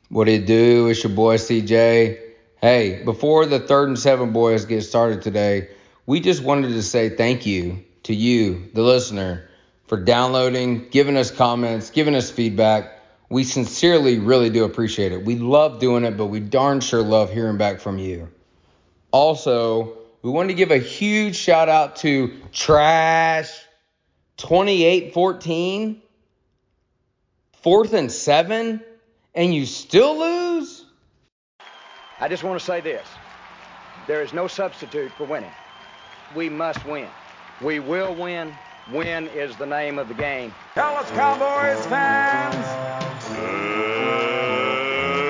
What do you do? It's your boy CJ. Hey, before the 3rd and 7 boys get started today, we just wanted to say thank you to you, the listener, for downloading, giving us comments, giving us feedback. We sincerely really do appreciate it. We love doing it, but we darn sure love hearing back from you. Also, we wanted to give a huge shout out to Trash 28-14, 4th and 7, and you still lose? I just want to say this. There is no substitute for winning. We must win. We will win. Win is the name of the game. Dallas Cowboys fans,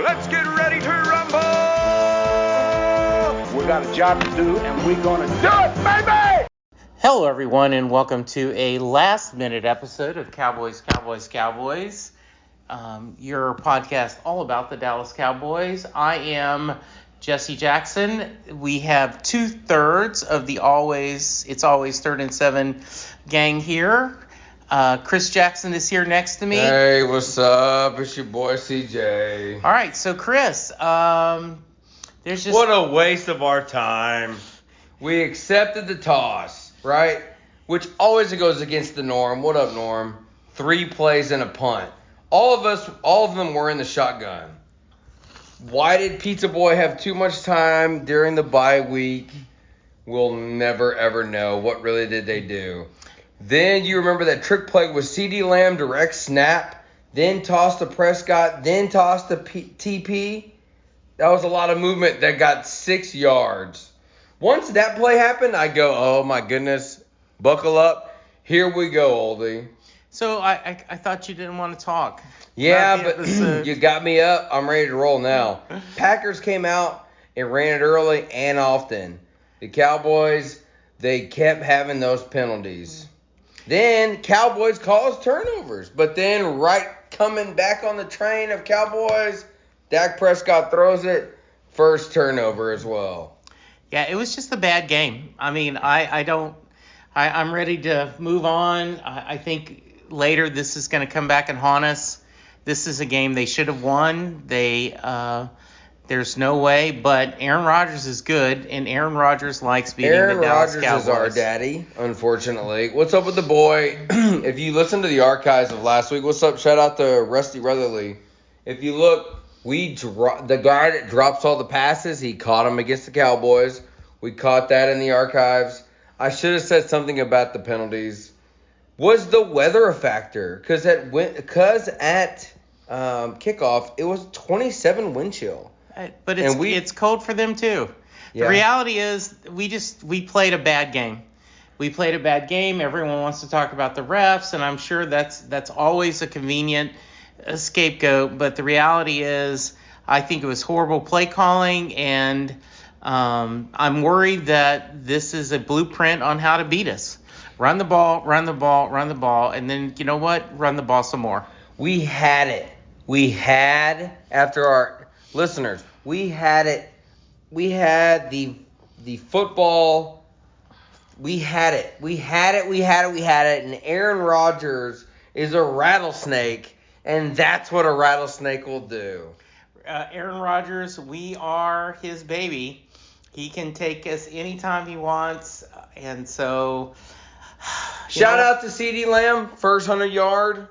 let's get ready to rumble! We got a job to do, and we're going to do it, baby! Hello, everyone, and welcome to a last-minute episode of Cowboys, your podcast all about the Dallas Cowboys. I am Jesse Jackson. We have 2/3 of the It's Always 3rd and 7 gang here. Chris Jackson is here next to me. Hey, what's up? It's your boy CJ. All right, so Chris, there's just... What a waste of our time. We accepted the toss, right? Which always goes against the norm. What up, Norm? 3 plays and a punt. All of them were in the shotgun. Why did Pizza Boy have too much time during the bye week? We'll never, ever know. What really did they do? Then you remember that trick play with CeeDee Lamb, direct snap, then toss to Prescott, then toss to TP. That was a lot of movement that got 6 yards. Once that play happened, I go, oh my goodness, buckle up. Here we go, oldie. So I thought you didn't want to talk. Yeah, but you got me up. I'm ready to roll now. Packers came out and ran it early and often. The Cowboys, they kept having those penalties. Then Cowboys caused turnovers. But then right coming back on the train of Cowboys, Dak Prescott throws it. First turnover as well. Yeah, it was just a bad game. I mean, I'm ready to move on. I think later this is going to come back and haunt us. This is a game they should have won. There's no way, but Aaron Rodgers is good, and Aaron Rodgers likes beating the Dallas Cowboys. Aaron Rodgers is our daddy, unfortunately. What's up with the boy? If you listen to the archives of last week, what's up? Shout out to Rusty Rutherly. If you look, the guy that drops all the passes, he caught him against the Cowboys. We caught that in the archives. I should have said something about the penalties. Was the weather a factor? Because at kickoff, it was 27 wind chill. But it's cold for them too. Yeah. The reality is we played a bad game. Everyone wants to talk about the refs, and I'm sure that's always a convenient scapegoat. But the reality is I think it was horrible play calling, and I'm worried that this is a blueprint on how to beat us. Run the ball, and then, you know what? Run the ball some more. We had it. After our listeners, we had it. We had the football. We had it. And Aaron Rodgers is a rattlesnake, and that's what a rattlesnake will do. Aaron Rodgers, we are his baby. He can take us anytime he wants, and so... Shout out to CeeDee Lamb, first 100-yard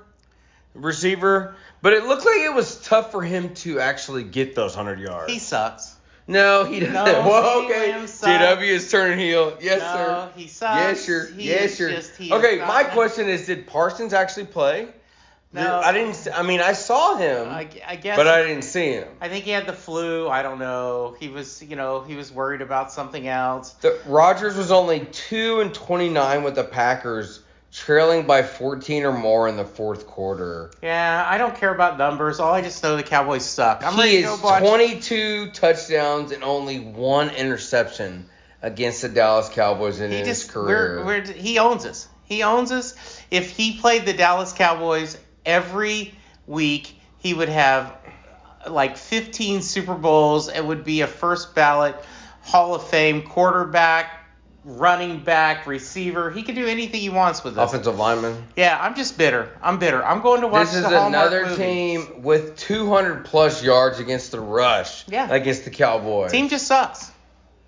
receiver. But it looked like it was tough for him to actually get those 100 yards. He sucks. No, he doesn't. No, well, okay. JW is turning heel. Yes, no, sir. He sucks. Yes, sir. Okay, my question is, did Parsons actually play? No. I saw him, I guess, but I didn't see him. I think he had the flu. I don't know. He was worried about something else. Rodgers was only 2-29 with the Packers, trailing by 14 or more in the fourth quarter. Yeah, I don't care about numbers. All I just know the Cowboys suck. He is 22 touchdowns and only 1 interception against the Dallas Cowboys in his career. He owns us. If he played the Dallas Cowboys every week, he would have like 15 Super Bowls. It would be a first ballot Hall of Fame quarterback, running back, receiver. He can do anything he wants with this. Offensive lineman. Yeah, I'm just bitter. I'm going to watch This is the Hallmark another movie. team with 200-plus yards against the rush against the Cowboys. Team just sucks.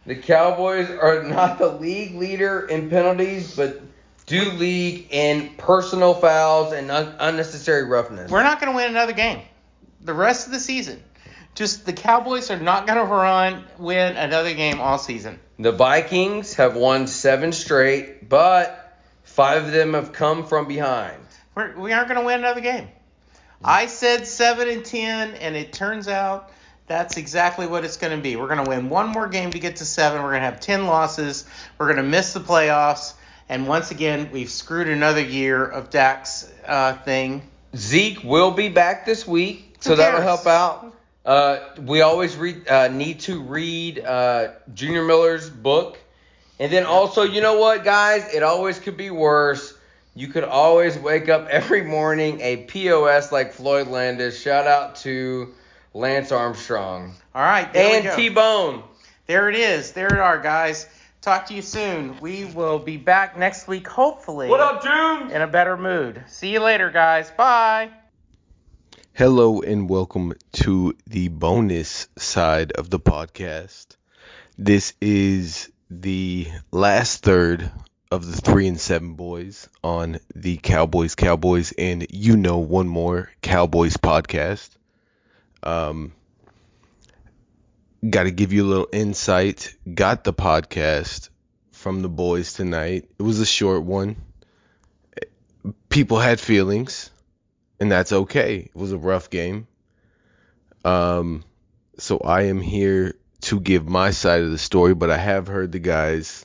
The Cowboys are not the league leader in penalties, but do league in personal fouls and unnecessary roughness. We're not going to win another game the rest of the season. Just the Cowboys are not going to win another game all season. The Vikings have won 7 straight, but 5 of them have come from behind. We aren't going to win another game. I said 7-10, and it turns out that's exactly what it's going to be. We're going to win one more game to get to 7. We're going to have 10 losses. We're going to miss the playoffs. And once again, we've screwed another year of Dak's thing. Zeke will be back this week, so that'll help out. We always need to read Junior Miller's book. And then also, you know what, guys? It always could be worse. You could always wake up every morning a POS like Floyd Landis. Shout out to Lance Armstrong. All right, there we go. T-Bone. There it is. There it are, guys. Talk to you soon. We will be back next week, hopefully. What up, June? In a better mood. See you later, guys. Bye. Hello and welcome to the bonus side of the podcast. This is the last third of the 3-7 boys on the Cowboys, and one more Cowboys podcast. Got to give you a little insight. Got the podcast from the boys tonight. It was a short one. People had feelings. And that's okay. It was a rough game. So I am here to give my side of the story, but I have heard the guys'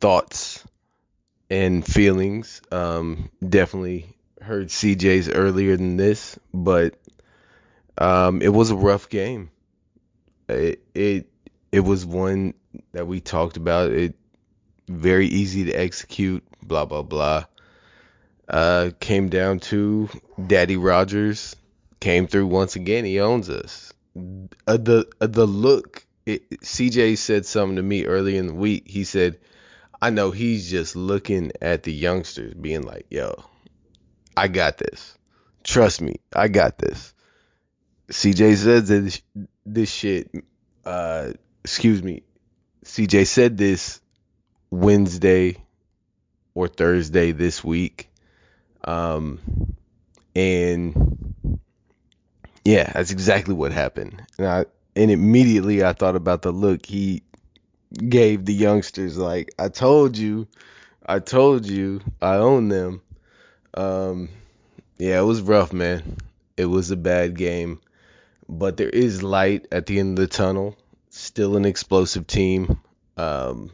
thoughts and feelings. Definitely heard CJ's earlier than this, but it was a rough game. It was one that we talked about. It very easy to execute. Blah blah blah. Came down to Daddy Rogers came through once again. He owns us. The look. CJ said something to me early in the week. He said, "I know he's just looking at the youngsters, being like, yo, I got this. Trust me, I got this." CJ said this shit. CJ said this Wednesday or Thursday this week. And yeah, that's exactly what happened. And immediately I thought about the look he gave the youngsters, like, I told you, I own them. Yeah, it was rough, man. It was a bad game, but there is light at the end of the tunnel. Still an explosive team. Wide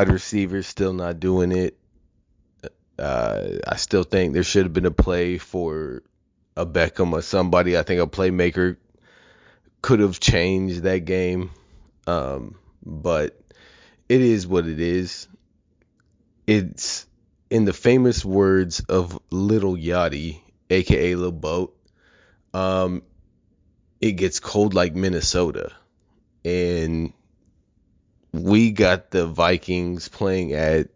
receivers still not doing it. I still think there should have been a play for a Beckham or somebody. I think a playmaker could have changed that game. But it is what it is. It's in the famous words of Little Yachty, a.k.a. Lil Boat. It gets cold like Minnesota. And we got the Vikings playing at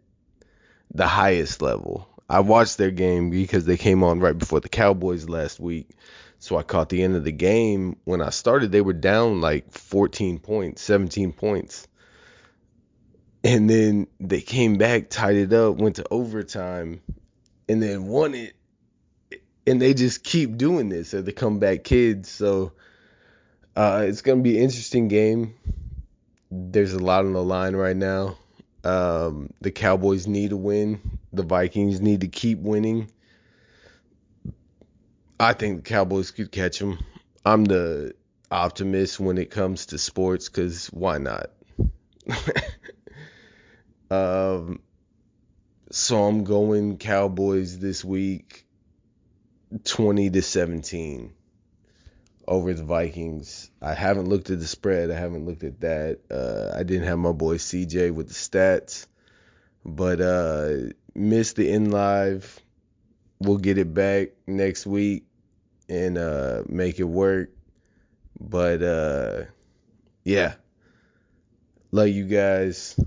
the highest level. I watched their game because they came on right before the Cowboys last week. So I caught the end of the game. When I started, they were down like 14 points, 17 points. And then they came back, tied it up, went to overtime, and then won it. And they just keep doing this. They're the comeback kids. So it's going to be an interesting game. There's a lot on the line right now. The Cowboys need to win. The Vikings need to keep winning. I think the Cowboys could catch them. I'm the optimist when it comes to sports, because why not? So I'm going Cowboys this week 20-17 over the Vikings. I haven't looked at the spread. I haven't looked at that. I didn't have my boy CJ with the stats, but missed the in live. We'll get it back next week and make it work. But yeah, love you guys.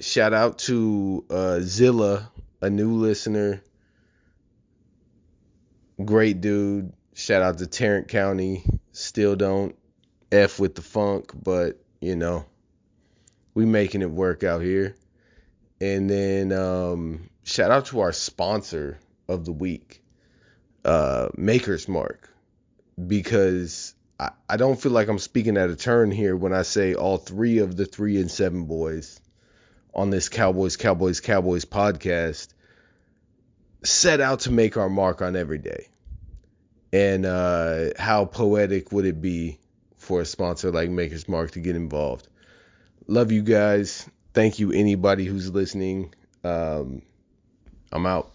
Shout out to Zilla, a new listener. Great dude. Shout out to Tarrant County. Still don't F with the funk, but, we making it work out here. And then shout out to our sponsor of the week, Maker's Mark, because I don't feel like I'm speaking at a turn here when I say all three of the 3-7 boys on this Cowboys podcast set out to make our mark on every day. And how poetic would it be for a sponsor like Maker's Mark to get involved? Love you guys. Thank you, anybody who's listening. I'm out.